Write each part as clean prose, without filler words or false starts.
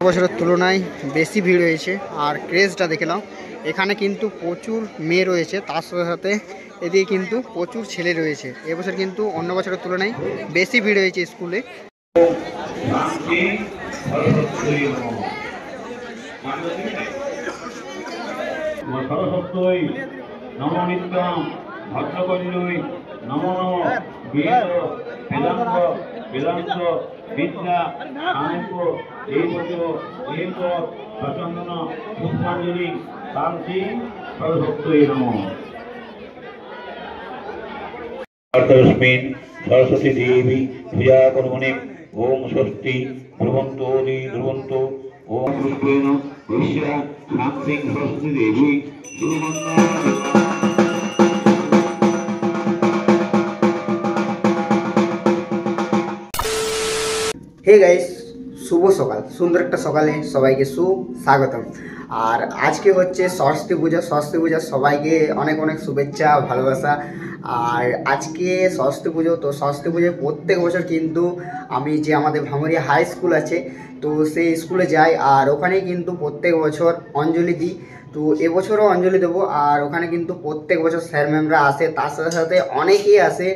বছরের তুলনায় বেশি ভিড় হয়েছে। আর ক্রেজটা দেখে নাও, এখানে কিন্তু প্রচুর মেয়ে রয়েছে, তার সাথে সাথে এদিকে কিন্তু প্রচুর ছেলে রয়েছে। এবছর কিন্তু অন্য বছরের তুলনায় বেশি ভিড় হয়েছে স্কুলে। সরস্বতী নম নিত্যম ভদ্রকল্যই নম নম বেদ বেদান্ত বেদান্ত বিদ্যা সাংখ্য এইবচ এক প্রচন্দন পুষ্পাঞ্জলি শান্তি সরস্বতী নম। तस्मिन् सरस्वती देवी पूजा कर्मणि ओम स्वस्ति ध्रुवन्तो ध्रुवन्तो ओम पुष्पेण ईश्वरा शांति सरस्वती देवी हे गाइस, শুভ সকাল, সুন্দর একটা সকালে সবাইকে সুস্বাগতম। আর আজকে হচ্ছে সরস্বতী পূজা। সরস্বতী পূজা সবাইকে অনেক অনেক শুভেচ্ছা, ভালোবাসা। আর আজকে সরস্বতী পুজো, তো সরস্বতী পুজোয় প্রত্যেক বছর কিন্তু আমি যে আমাদের ভামরিয়া হাই স্কুল আছে, তো সেই স্কুলে যাই আর ওখানেই কিন্তু প্রত্যেক বছর অঞ্জলি দিই। তো এবছরও অঞ্জলি দেবো। আর ওখানে কিন্তু প্রত্যেক বছর স্যার ম্যামরা আসে, তার সাথে সাথে অনেকেই আসে।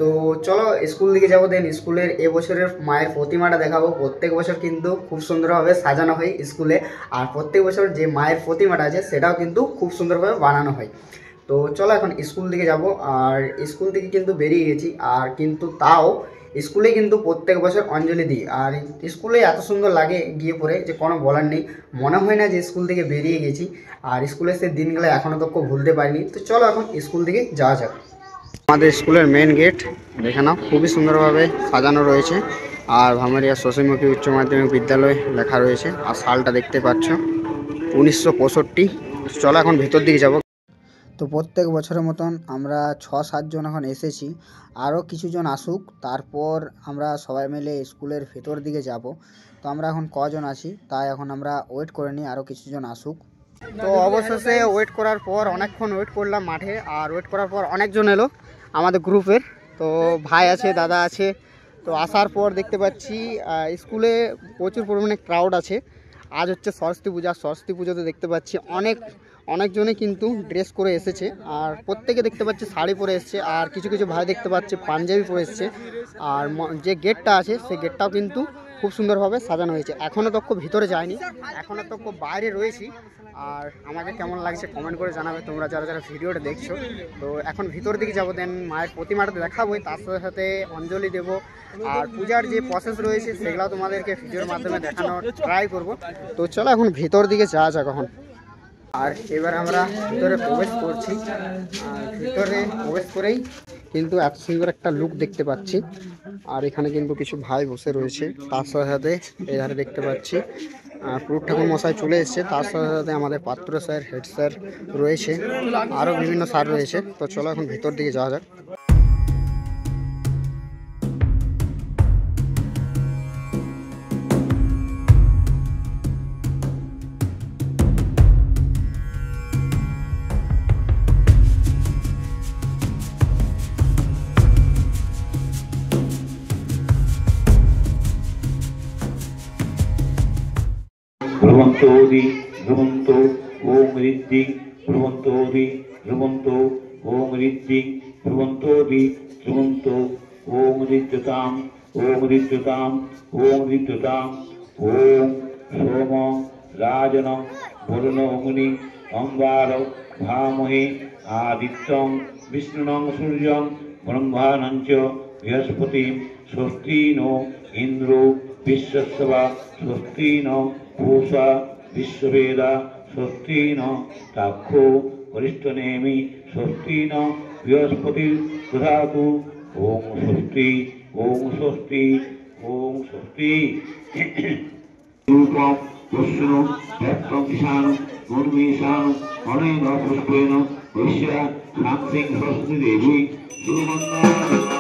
তো চলো স্কুল দিকে যাবো। দেন স্কুলের এবছরের মায়ের প্রতিমাটা দেখাবো। প্রত্যেক বছর কিন্তু খুব সুন্দরভাবে সাজানো হয় স্কুলে। আর প্রত্যেক বছর যে মায়ের প্রতিমাটা আছে সেটাও কিন্তু খুব সুন্দরভাবে বানানো হয়। তো চলো এখন স্কুল দিকে যাব। আর স্কুল থেকে কিন্তু বেরিয়ে গেছি, আর কিন্তু তাও স্কুলে কিন্তু প্রত্যেক বছর অঞ্জলি দিই। আর স্কুলে এত সুন্দর লাগে গিয়ে পরে যে কোনো বলার নেই। মনে হয় না যে স্কুল থেকে বেরিয়ে গেছি। আর স্কুলের সে দিনগুলো এখনও তো ভুলতে পারিনি। তো চলো এখন স্কুল দিকে যাওয়া যাক। আমাদের স্কুলের মেন গেট দেখে নাও, খুবই সুন্দরভাবে সাজানো রয়েছে। আর ভামরিয়া শশীমুখী উচ্চ মাধ্যমিক বিদ্যালয় লেখা রয়েছে। আর সালটা দেখতে পাচ্ছ 1965। চলো এখন ভেতর দিকে যাব। তো প্রত্যেক বছরের মতন আমরা 6-7 জন এখন এসেছি, আরও কিছুজন আসুক, তারপর আমরা সবাই মিলে স্কুলের ভেতর দিকে যাব। তো আমরা এখন কজন আছি তাই এখন আমরা ওয়েট করে নিই আরও কিছুজন আসুক। তো অবশেষে ওয়েট করার পর অনেকক্ষণ ওয়েট করলাম মাঠে। আর ওয়েট করার পর অনেকজন এলো আমাদের গ্রুপের। তো ভাই আছে, দাদা আছে। তো আসার পর দেখতে পাচ্ছি স্কুলে প্রচুর পরিমাণে ক্রাউড আছে। আজ হচ্ছে সরস্বতী পূজা। সরস্বতী পুজোতে দেখতে পাচ্ছি অনেকজনে কিন্তু ড্রেস করে এসেছে। আর প্রত্যেকে দেখতে পাচ্ছি শাড়ি পরে এসছে। আর কিছু কিছু ভাই দেখতে পাচ্ছি পাঞ্জাবি পরে এসছে। আর যে গেটটা আছে সেই গেটটাও কিন্তু খুব সুন্দরভাবে সাজানো হয়েছে। এখনও তো ভিতরে যায়নি, এখনও তো বাইরে রয়েছি। আর আমাকে কেমন লাগছে কমেন্ট করে জানাবে তোমরা যারা যারা ভিডিওটা দেখছো। তো এখন ভিতর দিকে যাবো, দেন মায়ের প্রতিমাটা দেখাবোই, তার সাথে সাথে অঞ্জলি দেবো। আর পূজার যে প্রসেস রয়েছে সেগুলো তোমাদেরকে ভিডিওর মাধ্যমে দেখানোর ট্রাই করব। তো চলো এখন ভিতর দিকে যাওয়া যাক এখন। আর এবার আমরা ভিতরে প্রবেশ করছি। আর ভিতরে প্রবেশ করেই কিন্তু এত সুন্দর একটা লুক দেখতে পাচ্ছি। আর এখানে কিন্তু কিছু ভাই বসে রয়েছে, তার সাথে সাথে এধারে দেখতে পাচ্ছি পুরুষ ঠাকুর মশাই চলে এসছে। তার সাথে সাথে আমাদের পাত্র স্যার, হেড স্যার রয়েছে, আরও বিভিন্ন স্যার রয়েছে। তো চলো এখন ভিতর দিকে যাওয়া যাক। ध्रुवन्तोदि ध्रुवन्तो ओम ऋद्धि ध्रुवन्तोदि ध्रुवन्तो ओम ऋद्धि ध्रुवन्तोदि ध्रुवन्तो ओम ऋद्धताम् ओम ऋद्धताम् ओम ऋद्धताम् ओम सोम राजन वरुण मुनि अंगार भामहे आदित्यं विष्णुं सूर्यं ब्रह्माणं च बृहस्पतिं स्वस्ति नो इंद्रो विश्वस्वा स्वस्ति नो पूषा विश्ववेदा स्वस्ति न ताक्षो वरिष्ठनेमि स्वस्ति न बृहस्पति दधातु ओम स्वस्ति ओम स्वस्ति ओम स्वस्ति। रूपं विष्णु व्यक्तं ईशान उन्मेषान अनेन पुष्पेण ईश्वरा शांति सरस्वती देवी श्रीमन्नारायण।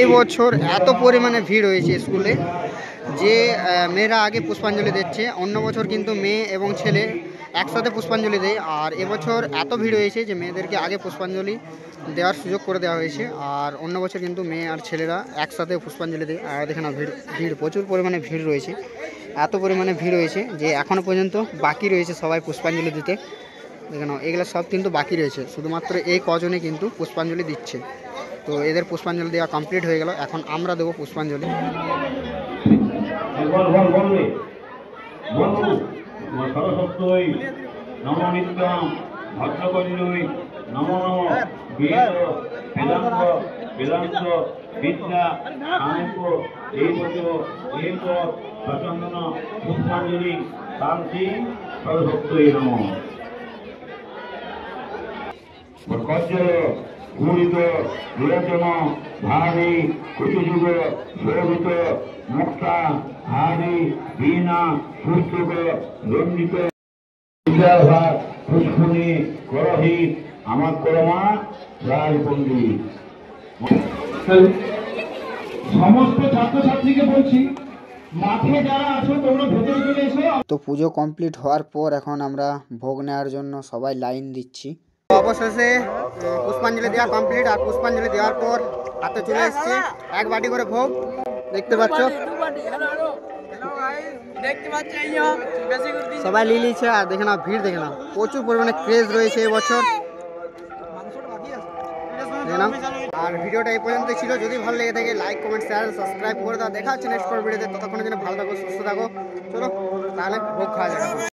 এই বছর এত পরিমাণে ভিড় হয়েছে স্কুলে যে মেয়েরা আগে পুষ্পাঞ্জলি দিচ্ছে। অন্য বছর কিন্তু মেয়ে এবং ছেলে একসাথে পুষ্পাঞ্জলি দেয়, আর এবছর এত ভিড় হয়েছে যে মেয়েদেরকে আগে পুষ্পাঞ্জলি দেওয়ার সুযোগ করে দেওয়া হয়েছে। আর অন্য বছর কিন্তু মেয়ে আর ছেলেরা একসাথে পুষ্পাঞ্জলি দেয়। আর দেখে না ভিড় প্রচুর পরিমাণে ভিড় রয়েছে, এত পরিমাণে ভিড় হয়েছে যে এখনও পর্যন্ত বাকি রয়েছে সবাই পুষ্পাঞ্জলি দিতে। দেখে নাও এগুলো সব কিন্তু বাকি রয়েছে, শুধুমাত্র এই কজনে কিন্তু পুষ্পাঞ্জলি দিচ্ছে। তো এদের পুষ্পাঞ্জলি দেওয়া কমপ্লিট হয়ে গেল, এখন আমরা দেবো পুষ্পাঞ্জলি। সরস্বতী নম নিত্যম ভদ্রকন্যই নম নম বেদ বেদান্ত বেদান্ত বিদ্যা সাংখ্য এই প্রচন্দন পুষ্পাঞ্জলি শান্তি সরস্বতী নম কজ্জল পূরিত বিরচন ভারী কুচযুগ শোভিত মুক্তা হারি বীণা পুস্তক রঞ্জিত বিদ্যাভার পুষ্পণী করহি আমার করমা রাজপন্ডী। সমস্ত ছাত্রছাত্রীকে বলছি মাঠে যারা আছো তোমরা ভেতরে চলে এসো। তো পুজো কমপ্লিট হওয়ার পর এখন আমরা ভোগ নেওয়ার জন্য সবাই লাইন দিচ্ছি। অবশেষে পুষ্পাঞ্জলি দেওয়া কমপ্লিট, আর পুষ্পাঞ্জলি দেওয়ার পর হাতে চলে এসছে এক বাটি করে ভোগ, দেখতে পাচ্ছ সবাই নিয়ে নিচ্ছে। আর দেখে না ভিড়, দেখে না প্রচুর পরিমাণে ক্রেজ রয়েছে এবছর, দেখে নাও। আর ভিডিওটা এই পর্যন্ত ছিল, যদি ভালো লেগে থাকে লাইক কমেন্ট শেয়ার সাবস্ক্রাইব করে দাও। দেখা হচ্ছে নেক্সট ভিডিওতে, ততক্ষণের জন্য ভালো থাকো সুস্থ থাকো। চলো তাহলে ভোগ খাওয়া যাবে।